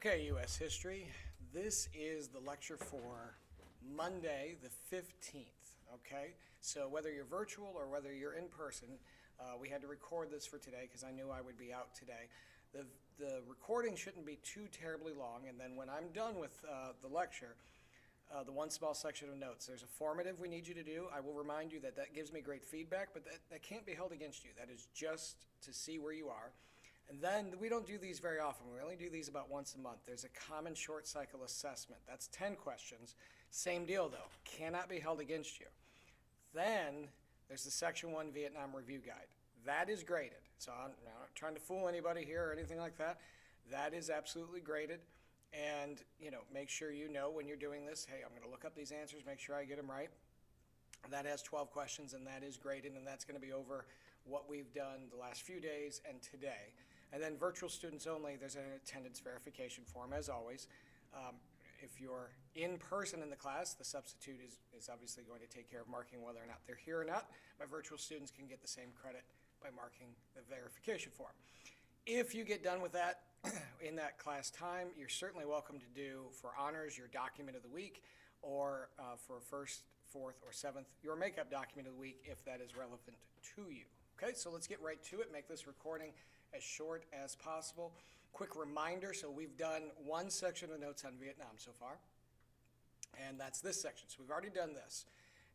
Okay, U.S. history. This is the lecture for Monday, the 15th. Okay, so whether you're virtual or whether you're in person, we had to record this for today because I knew I would be out today. The recording shouldn't be too terribly long, and then when I'm done with the lecture, the one small section of notes, there's a formative we need you to do. I will remind you that that gives me great feedback, but that can't be held against you. That is just to see where you are. And then we don't do these very often. We only do these about once a month. There's a common short cycle assessment. That's 10 questions. Same deal though, cannot be held against you. Then there's the Section 1 Vietnam Review Guide. That is graded. So I'm not trying to fool anybody here or anything like that. That is absolutely graded. And make sure you know when you're doing this, hey, I'm going to look up these answers, make sure I get them right. That has 12 questions and that is graded, and that's going to be over what we've done the last few days and today. And then virtual students only, there's an attendance verification form as always. If you're in person in the class, the substitute is obviously going to take care of marking whether or not they're here or not. My virtual students can get the same credit by marking the verification form. If you get done with that in that class time, you're certainly welcome to do for honors your document of the week, or for first, fourth, or seventh, your makeup document of the week if that is relevant to you. Okay, so let's get right to it, make this recording as short as possible. Quick reminder, so we've done one section of notes on Vietnam so far, and that's this section. So we've already done this,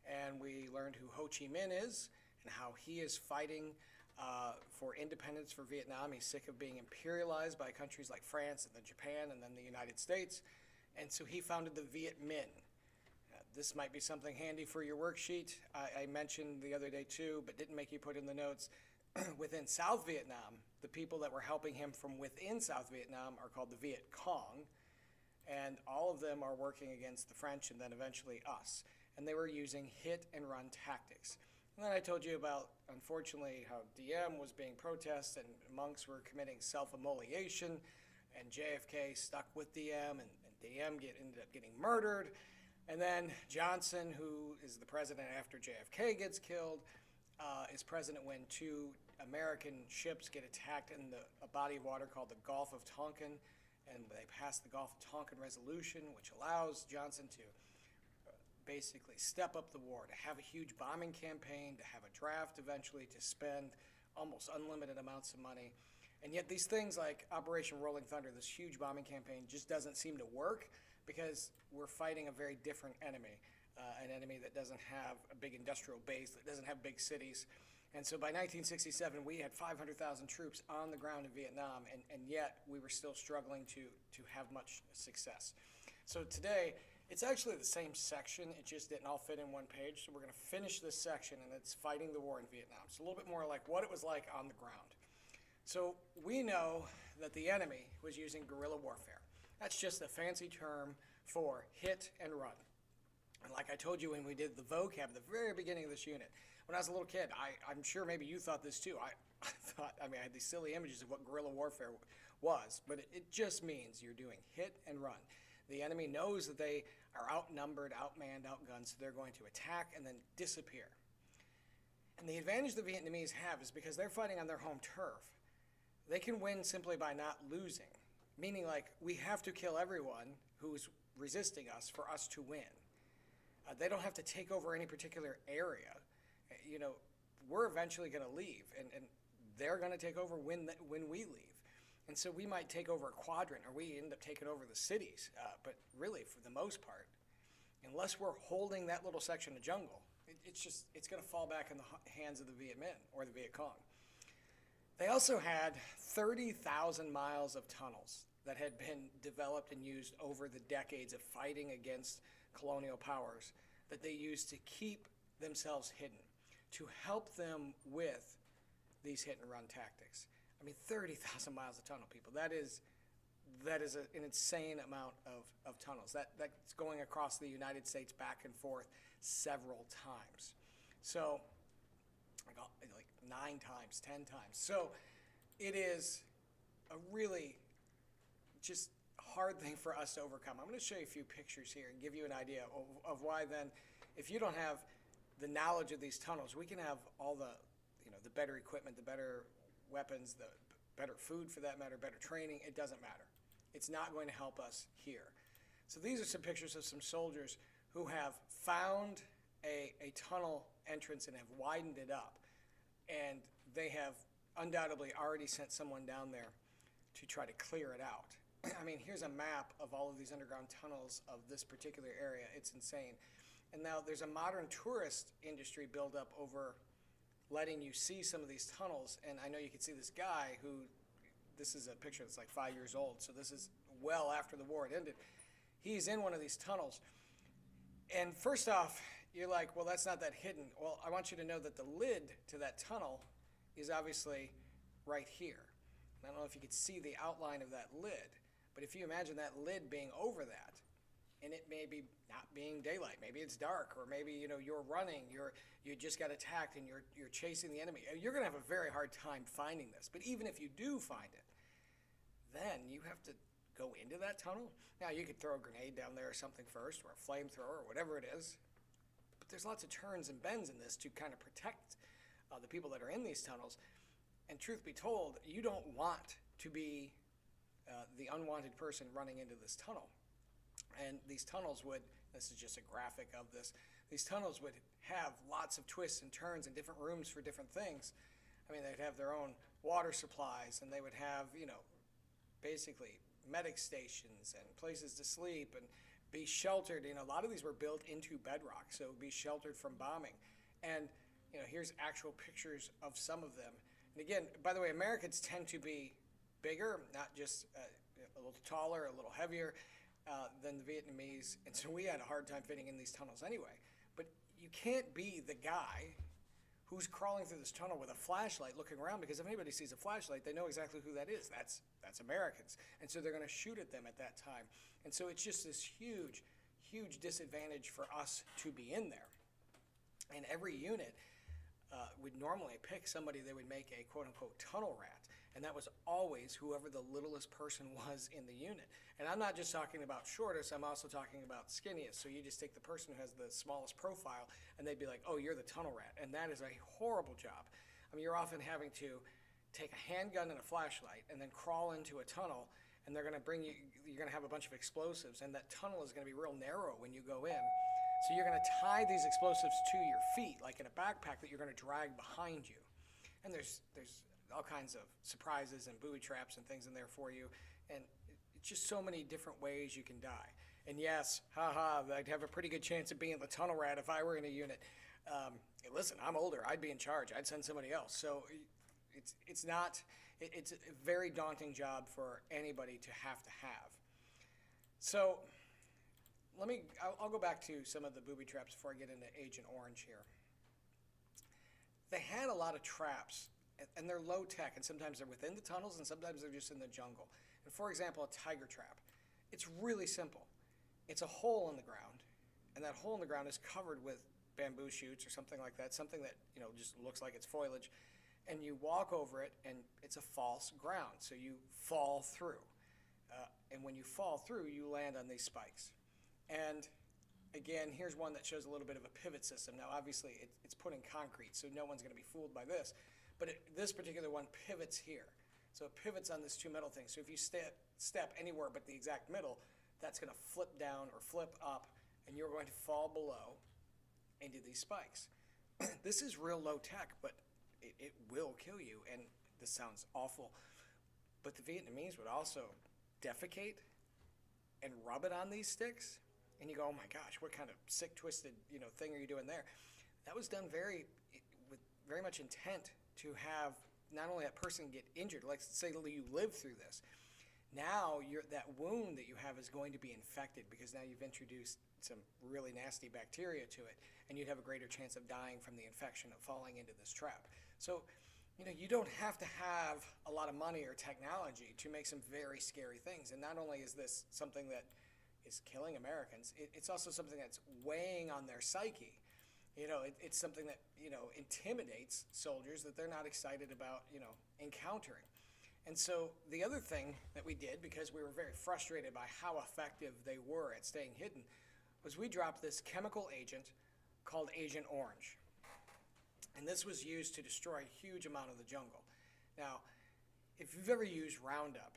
and we learned who Ho Chi Minh is and how he is fighting for independence for Vietnam. He's sick of being imperialized by countries like France and then Japan and then the United States, and so he founded the Viet Minh. This might be something handy for your worksheet. I mentioned the other day too, but didn't make you put in the notes. Within South Vietnam, the people that were helping him from within South Vietnam are called the Viet Cong, and all of them are working against the French and then eventually us. And they were using hit and run tactics. And then I told you about, unfortunately, how Diem was being protested and monks were committing self-immolation, and JFK stuck with Diem, and Diem ended up getting murdered. And then Johnson, who is the president after JFK gets killed, is president when two American ships get attacked in a body of water called the Gulf of Tonkin, and they pass the Gulf of Tonkin Resolution, which allows Johnson to basically step up the war, to have a huge bombing campaign, to have a draft eventually, to spend almost unlimited amounts of money. And yet these things like Operation Rolling Thunder, this huge bombing campaign, just doesn't seem to work because we're fighting a very different enemy. An enemy that doesn't have a big industrial base, that doesn't have big cities. And so by 1967, we had 500,000 troops on the ground in Vietnam, and yet we were still struggling to have much success. So today, it's actually the same section, it just didn't all fit in one page. So we're going to finish this section, and it's fighting the war in Vietnam. So a little bit more like what it was like on the ground. So we know that the enemy was using guerrilla warfare. That's just a fancy term for hit and run. And like I told you when we did the vocab at the very beginning of this unit, when I was a little kid, I'm sure maybe you thought this too. I had these silly images of what guerrilla warfare was, but it just means you're doing hit and run. The enemy knows that they are outnumbered, outmanned, outgunned, so they're going to attack and then disappear. And the advantage the Vietnamese have is because they're fighting on their home turf. They can win simply by not losing, meaning like we have to kill everyone who's resisting us for us to win. They don't have to take over any particular area. We're eventually going to leave, and they're going to take over when we leave. And so we might take over a quadrant, or we end up taking over the cities. But really, for the most part, unless we're holding that little section of jungle, it's going to fall back in the hands of the Viet Minh or the Viet Cong. They also had 30,000 miles of tunnels that had been developed and used over the decades of fighting against colonial powers that they used to keep themselves hidden, to help them with these hit and run tactics. I mean, 30,000 miles of tunnel, people. That is an insane amount of tunnels. That's going across the United States back and forth several times. So, like 9 times, 10 times. So it is a really just hard thing for us to overcome. I'm going to show you a few pictures here and give you an idea of why then, if you don't have the knowledge of these tunnels, we can have all the better equipment, the better weapons, the better food for that matter, better training. It doesn't matter. It's not going to help us here. So these are some pictures of some soldiers who have found a tunnel entrance and have widened it up. And they have undoubtedly already sent someone down there to try to clear it out. I mean, here's a map of all of these underground tunnels of this particular area. It's insane. And now there's a modern tourist industry build up over letting you see some of these tunnels. And I know you can see this guy who, this is a picture that's like 5 years old, so this is well after the war had ended. He's in one of these tunnels. And first off, you're like, well, that's not that hidden. Well, I want you to know that the lid to that tunnel is obviously right here. And I don't know if you could see the outline of that lid, but if you imagine that lid being over that, and it may be not being daylight, maybe it's dark, or maybe you're running, you just got attacked and you're chasing the enemy. You're going to have a very hard time finding this. But even if you do find it, then you have to go into that tunnel. Now you could throw a grenade down there or something first, or a flamethrower, or whatever it is. But there's lots of turns and bends in this to kind of protect the people that are in these tunnels. And truth be told, you don't want to be the unwanted person running into this tunnel. And these tunnels would, this is just a graphic of this, these tunnels would have lots of twists and turns and different rooms for different things. I mean, they'd have their own water supplies, and they would have, basically medic stations and places to sleep and be sheltered. A lot of these were built into bedrock, so be sheltered from bombing. And, here's actual pictures of some of them. And again, by the way, Americans tend to be bigger, not just a little taller, a little heavier than the Vietnamese. And so we had a hard time fitting in these tunnels anyway. But you can't be the guy who's crawling through this tunnel with a flashlight looking around, because if anybody sees a flashlight, they know exactly who that is. That's Americans. And so they're going to shoot at them at that time. And so it's just this huge, huge disadvantage for us to be in there. And every unit would normally pick somebody they would make a quote-unquote tunnel rat. And that was always whoever the littlest person was in the unit. And I'm not just talking about shortest, I'm also talking about skinniest. So you just take the person who has the smallest profile, and they'd be like, oh, you're the tunnel rat. And that is a horrible job. I mean, you're often having to take a handgun and a flashlight and then crawl into a tunnel, and they're going to bring you, you're going to have a bunch of explosives, and that tunnel is going to be real narrow when you go in. So you're going to tie these explosives to your feet, like in a backpack that you're going to drag behind you. And there's all kinds of surprises and booby traps and things in there for you. And it's just so many different ways you can die. And yes, I'd have a pretty good chance of being the tunnel rat if I were in a unit. Listen, I'm older. I'd be in charge. I'd send somebody else. So it's a very daunting job for anybody to have. So I'll go back to some of the booby traps before I get into Agent Orange here. They had a lot of traps, and they're low tech, and sometimes they're within the tunnels, and sometimes they're just in the jungle. And for example, a tiger trap. It's really simple. It's a hole in the ground, and that hole in the ground is covered with bamboo shoots or something like that, something that just looks like it's foliage, and you walk over it, and it's a false ground, so you fall through. And when you fall through, you land on these spikes. And again, here's one that shows a little bit of a pivot system. Now, obviously, it's put in concrete, so no one's going to be fooled by this. But this particular one pivots here. So it pivots on these two metal things. So if you step anywhere but the exact middle, that's going to flip down or flip up, and you're going to fall below into these spikes. This is real low tech, but it will kill you. And this sounds awful, but the Vietnamese would also defecate and rub it on these sticks. And you go, oh my gosh, what kind of sick, twisted, thing are you doing there? That was done with very much intent to have not only that person get injured, like say you live through this. Now that wound that you have is going to be infected because now you've introduced some really nasty bacteria to it, and you'd have a greater chance of dying from the infection of falling into this trap. So, you don't have to have a lot of money or technology to make some very scary things. And not only is this something that is killing Americans, it's also something that's weighing on their psyche. It's something that, intimidates soldiers that they're not excited about, encountering. And so the other thing that we did, because we were very frustrated by how effective they were at staying hidden, was we dropped this chemical agent called Agent Orange. And this was used to destroy a huge amount of the jungle. Now, if you've ever used Roundup,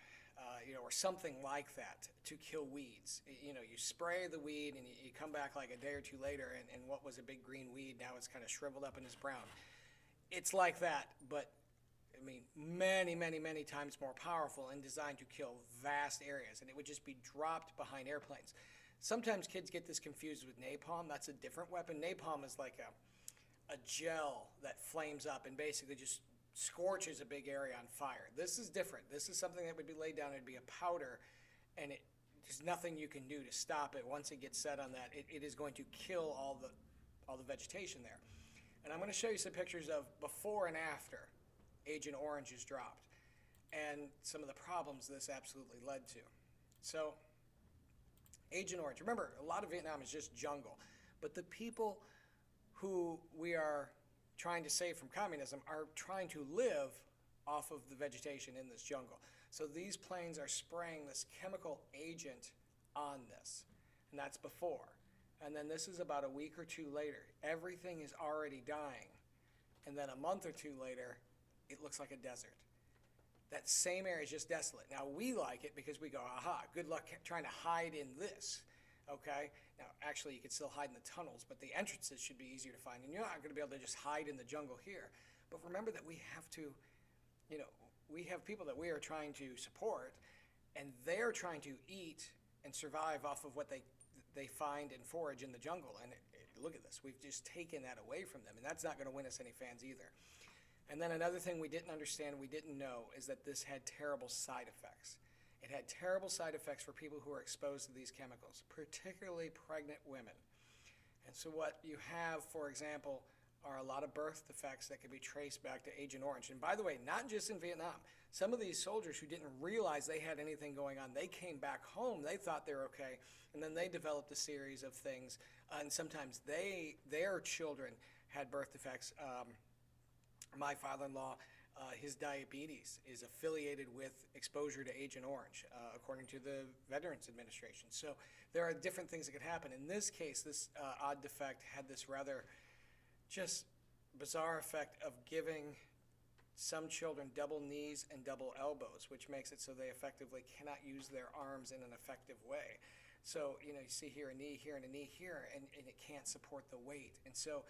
or something like that to kill weeds. You spray the weed and you come back like a day or two later, and what was a big green weed, now it's kind of shriveled up and it's brown. It's like that, but I mean, many, many, many times more powerful and designed to kill vast areas, and it would just be dropped behind airplanes. Sometimes kids get this confused with napalm. That's a different weapon. Napalm is like a gel that flames up and basically just scorches a big area on fire. This is different. This is something that would be laid down. It'd be a powder, and there's nothing you can do to stop it. Once it gets set on that, it is going to kill all the vegetation there. And I'm going to show you some pictures of before and after Agent Orange is dropped, and some of the problems this absolutely led to. So, Agent Orange. Remember, a lot of Vietnam is just jungle, but the people who we are trying to save from communism are trying to live off of the vegetation in this jungle. So these planes are spraying this chemical agent on this, and that's before. And then this is about a week or two later. Everything is already dying, and then a month or two later, it looks like a desert. That same area is just desolate. Now, we like it because we go, aha, good luck trying to hide in this, okay? Now, actually, you can still hide in the tunnels, but the entrances should be easier to find, and you're not going to be able to just hide in the jungle here. But remember that we have to, we have people that we are trying to support, and they're trying to eat and survive off of what they find and forage in the jungle. And look at this. We've just taken that away from them, and that's not going to win us any fans either. And then another thing we didn't understand, we didn't know, is that this had terrible side effects. It had terrible side effects for people who are exposed to these chemicals, particularly pregnant women. And so what you have, for example, are a lot of birth defects that can be traced back to Agent Orange. And by the way, not just in Vietnam. Some of these soldiers who didn't realize they had anything going on, they came back home, they thought they were okay, and then they developed a series of things. And sometimes their children had birth defects. My father-in-law, his diabetes is affiliated with exposure to Agent Orange, according to the Veterans Administration. So there are different things that could happen. In this case, this odd defect had this rather just bizarre effect of giving some children double knees and double elbows, which makes it so they effectively cannot use their arms in an effective way. So, you see here a knee here and a knee here, and it can't support the weight. And so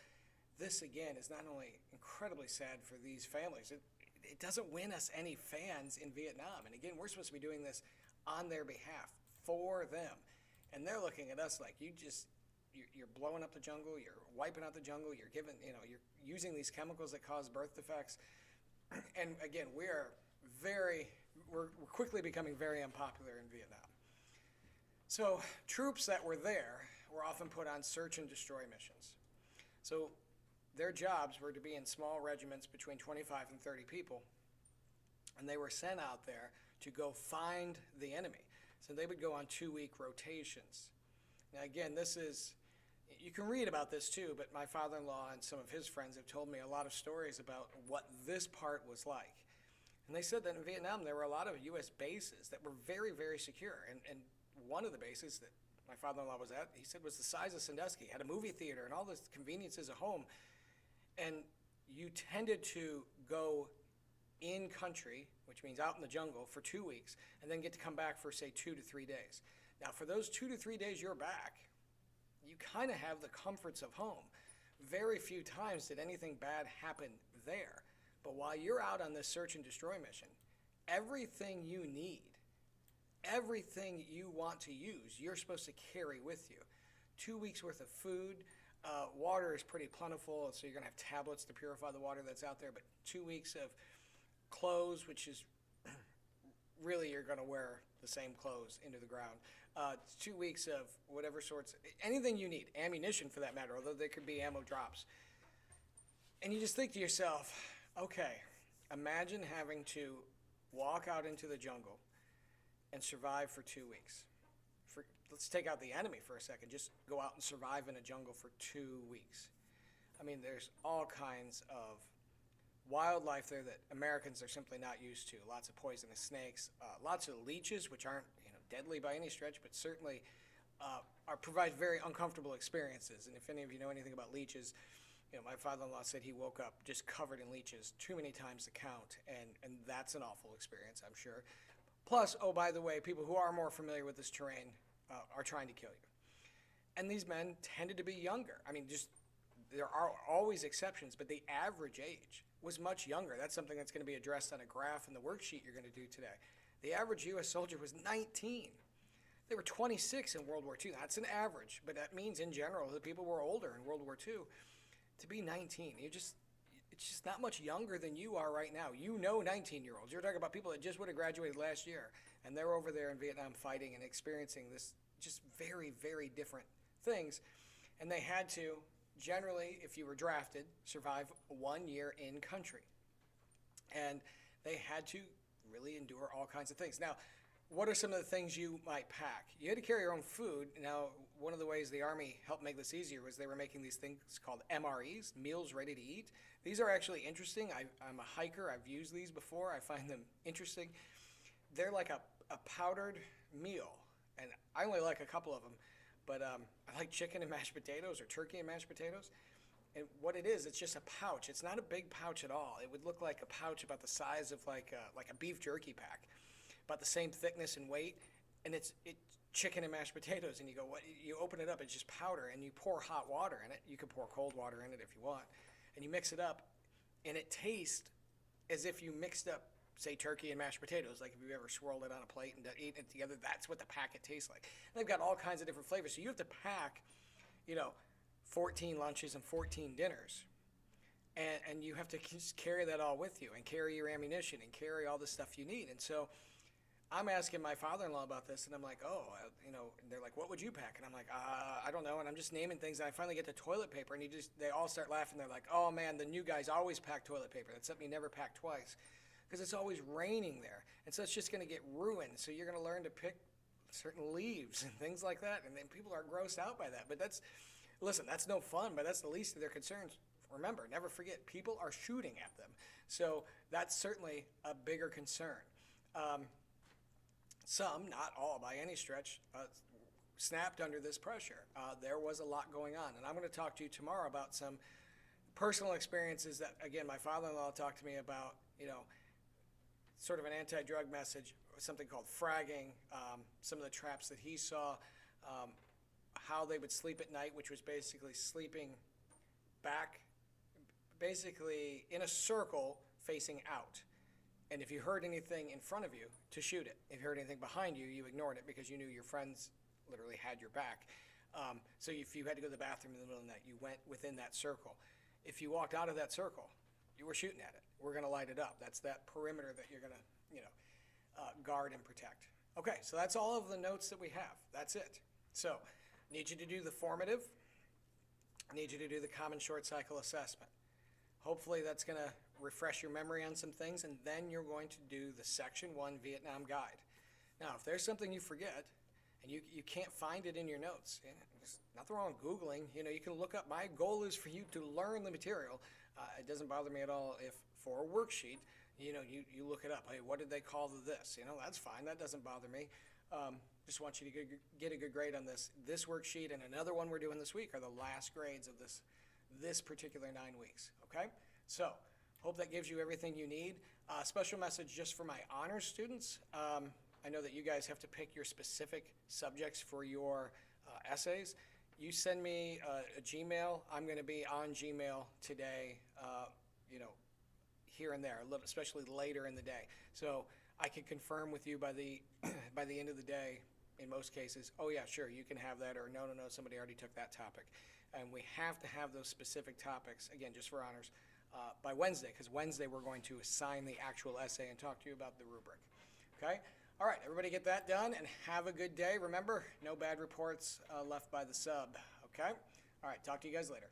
this, again, is not only incredibly sad for these families, it doesn't win us any fans in Vietnam. And again, we're supposed to be doing this on their behalf, for them. And they're looking at us like, you're blowing up the jungle, you're wiping out the jungle, you're you're using these chemicals that cause birth defects. And again, we're quickly becoming very unpopular in Vietnam. So troops that were there were often put on search and destroy missions. So their jobs were to be in small regiments between 25 and 30 people, and they were sent out there to go find the enemy. So they would go on 2-week rotations. Now again, you can read about this too, but my father-in-law and some of his friends have told me a lot of stories about what this part was like. And they said that in Vietnam there were a lot of U.S. bases that were very, very secure. And one of the bases that my father-in-law was at, he said, was the size of Sandusky, had a movie theater and all the conveniences at home. And you tended to go in country, which means out in the jungle, for 2 weeks, and then get to come back for, say, 2 to 3 days. Now, for those 2 to 3 days you're back, you kind of have the comforts of home. Very few times did anything bad happen there. But while you're out on this search and destroy mission, everything you need, everything you want to use, you're supposed to carry with you. 2 weeks worth of food. Water is pretty plentiful, so you're going to have tablets to purify the water that's out there, but 2 weeks of clothes, which is really you're going to wear the same clothes into the ground. 2 weeks of whatever sorts, anything you need, ammunition for that matter, although there could be ammo drops. And you just think to yourself, okay, imagine having to walk out into the jungle and survive for 2 weeks. Let's take out the enemy for a second. Just go out and survive in a jungle for 2 weeks. I mean, there's all kinds of wildlife there that Americans are simply not used to. Lots of poisonous snakes, lots of leeches, which aren't deadly by any stretch, but certainly provide very uncomfortable experiences. And if any of you know anything about leeches, my father-in-law said he woke up just covered in leeches too many times to count, and that's an awful experience, I'm sure. Plus, oh, by the way, people who are more familiar with this terrain are trying to kill you. And these men tended to be younger. I mean, just there are always exceptions, but the average age was much younger. That's something that's going to be addressed on a graph in the worksheet you're going to do today. The average U.S. soldier was 19. They were 26 in World War II. That's an average, but that means in general that people were older in World War II. To be 19, it's just not much younger than you are right now. You know 19-year-olds. You're talking about people that just would have graduated last year, and they're over there in Vietnam fighting and experiencing this just very, very different things. And they had to, generally, if you were drafted, survive 1 year in country. And they had to really endure all kinds of things. Now, what are some of the things you might pack? You had to carry your own food. Now, one of the ways the Army helped make this easier was they were making these things called MREs, meals ready to eat. These are actually interesting. I'm a hiker. I've used these before. I find them interesting. They're like a powdered meal, and I only like a couple of them, but I like chicken and mashed potatoes or turkey and mashed potatoes. And what it is, it's just a pouch. It's not a big pouch at all. It would look like a pouch about the size of like a beef jerky pack, about the same thickness and weight, and it's chicken and mashed potatoes. And you go, what? You open it up, it's just powder, and you pour hot water in it. You can pour cold water in it if you want, and you mix it up, and it tastes as if you mixed up, say, turkey and mashed potatoes. Like if you ever swirled it on a plate and eaten it together, that's what the packet tastes like. And they've got all kinds of different flavors, so you have to pack, 14 lunches and 14 dinners. And you have to just carry that all with you and carry your ammunition and carry all the stuff you need. And so I'm asking my father-in-law about this, and I'm like, and they're like, what would you pack? And I'm like, I don't know. And I'm just naming things, and I finally get to toilet paper, and they all start laughing. They're like, oh man, the new guys always pack toilet paper. That's something you never pack twice, because it's always raining there. And so it's just going to get ruined. So you're going to learn to pick certain leaves and things like that. And then people are grossed out by that. But that's no fun, but that's the least of their concerns. Remember, never forget, people are shooting at them. So that's certainly a bigger concern. Some, not all by any stretch, snapped under this pressure. There was a lot going on. And I'm going to talk to you tomorrow about some personal experiences that, again, my father-in-law talked to me about, sort of an anti-drug message, something called fragging, some of the traps that he saw, how they would sleep at night, which was basically sleeping back, basically in a circle facing out. And if you heard anything in front of you, to shoot it. If you heard anything behind you, you ignored it because you knew your friends literally had your back. So if you had to go to the bathroom in the middle of the night, you went within that circle. If you walked out of that circle, you were shooting at it. We're going to light it up. That's that perimeter that you're going to, guard and protect. Okay, so that's all of the notes that we have. That's it. So I need you to do the formative. I need you to do the common short cycle assessment. Hopefully that's going to refresh your memory on some things, and then you're going to do the Section 1 Vietnam Guide. Now, if there's something you forget and you can't find it in your notes, there's nothing wrong with Googling. You can look up. My goal is for you to learn the material. It doesn't bother me at all if for a worksheet, you look it up. Hey, what did they call this? That's fine. That doesn't bother me. Just want you to get a good grade on this. This worksheet and another one we're doing this week are the last grades of this particular 9 weeks. Okay? So hope that gives you everything you need. Special message just for my honors students. I know that you guys have to pick your specific subjects for your essays. You send me a Gmail. I'm going to be on Gmail today, here and there, especially later in the day. So I can confirm with you by the end of the day, in most cases, oh yeah, sure, you can have that, or no, somebody already took that topic. And we have to have those specific topics, again, just for honors, by Wednesday, because Wednesday we're going to assign the actual essay and talk to you about the rubric. Okay? All right, everybody get that done, and have a good day. Remember, no bad reports left by the sub. Okay? All right, talk to you guys later.